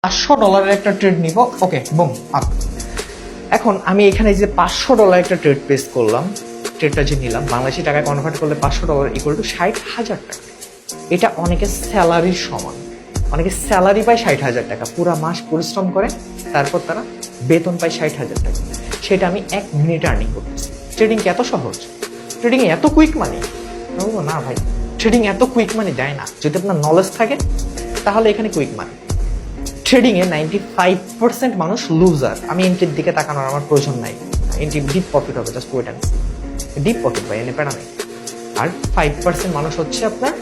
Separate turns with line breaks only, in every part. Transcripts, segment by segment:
$500 একটা ট্রেড নিব, ওকে broom up. এখন আমি এখানে যে $500 একটা ট্রেড প্লেস করলাম, ট্রেডটা যে নিলাম বাংলাদেশি টাকায় কনভার্ট করলে $500 ইকুয়াল টু 60,000 টাকা। এটা অনেকের স্যালারির সমান। অনেকে স্যালারি পায় 60,000 টাকা, পুরা মাস পরিশ্রম করে, তারপর তারা বেতন পায় 60,000 টাকা। সেটা আমি 1 মিনিটে আর্নিং করতেছি। ট্রেডিং কি এত সহজ? ট্রেডিং এত কুইক মানি? বলবো না ভাই, ট্রেডিং এত কুইক মানি দেয় না। যদি আপনার নলেজ থাকে তাহলে এখানে কুইক মানি। ট্রেডিং এ 95% মানুষ লুজার। আমি এন্ট্রির দিকে তাকানোর আমার প্রয়োজন নাই। এন্ট্রি ডিপ প্রফিট হবে, just wait and see. Dip profit ভাই, এনে প্যারা নেই। আর 5% মানুষ হচ্ছে আপনার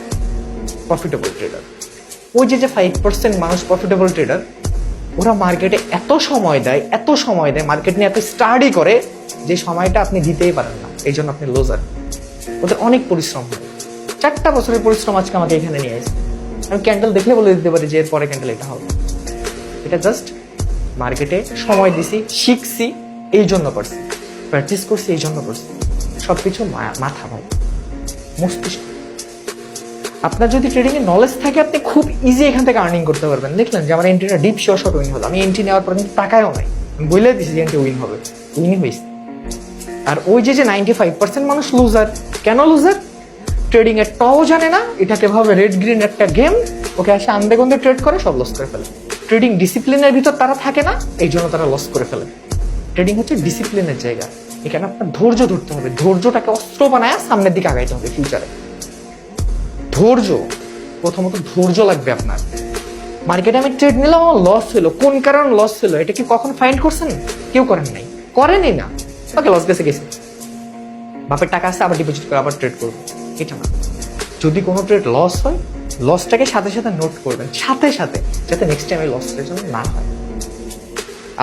প্রফিটেবল ট্রেডার। ওই যে 5% মানুষ প্রফিটেবল ট্রেডার, ওরা মার্কেটে এত সময় দেয়, মার্কেট নিয়ে এত স্টাডি করে, যে সময়টা আপনি দিতেই পারেন না। এই জন্য আপনি লুজার। ওদের অনেক পরিশ্রম হয়। 4টা বছরের পরিশ্রম আজকে আমাকে এখানে নিয়ে আসছে। আমি ক্যান্ডেল দেখলে বলে দিতে পারি যে এর পরে ক্যান্ডেল এটা হবে। এটা জাস্ট মার্কেটে সময় দিছি, শিখছি, এই জন্য করছি, প্র্যাকটিস করছি, এই জন্য করছি। সবকিছু মাথা ভাই, মস্তিষ্ক। আপনার যদি ট্রেডিং এর নলেজ থাকে, আপনি খুব ইজি এখান থেকে আর্নিং করতে পারবেন। দেখলেন যে আমার এন্ট্রিটা ডিপ শিওর শট উইন হলো। আমি এন্ট্রি নেওয়ার পর কিন্তু টাকায়ও নাই, আমি বলে দিছি যে এন্ট্রি উইন হবে, উইন হয়েছে। আর ওই যে 95% মানুষ লুজার। কেন লুজার? ট্রেডিং এর টও জানে না, এটাকে ভাবে রেড গ্রিন একটা গেম, ওকে আসে আন্দে গন্ধে ট্রেড করে, সব লস করে ফেলে। ট্রেডিং ডিসিপ্লিনের ভিতর তারা থাকে না, এই জন্য তারা লস করে ফেলে। ট্রেডিং হচ্ছে ডিসিপ্লিনের জায়গা। এখানে আপনার ধৈর্য ধরতে হবে, ধৈর্যটাকে অস্ত্র বানায় সামনের দিকে আগাইতে হবে ফিউচারে। ধৈর্য, প্রথমত ধৈর্য লাগবে আপনার। মার্কেটে আমি ট্রেড নিলাম, আমার লস হলো, কোন কারণে লস হলো এটা কি কখন ফাইন্ড করছেন? কেউ করেন নাই, করেনই না। ওকে, লস গেছে গেছে, বাপের টাকা আসছে, আবার ডিপোজিট করে আবার ট্রেড করবো, এটা না। যদি কোনো ট্রেড লস হয়, লসটাকে সাথে সাথে নোট করবেন, সাথে সাথে, যাতে নেক্সট টাইম এই লসের জন্য না হয়।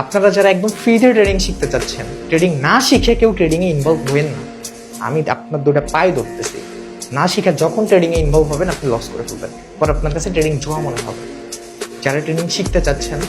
আপনারা যারা একদম ফ্রিতে ট্রেডিং শিখতে চাচ্ছেন, ট্রেডিং না শিখে কেউ ট্রেডিং এ ইনভলভ হবেন না। আমি আপনার দুটা পায়ে ধরতেছি, না শিখে যখন ট্রেডিং এ ইনভলভ হবেন, আপনি লস করে ফেলবেন, পর আপনার কাছে ট্রেডিং জোয়া মনে হবে। যারা ট্রেডিং শিখতে চাচ্ছেন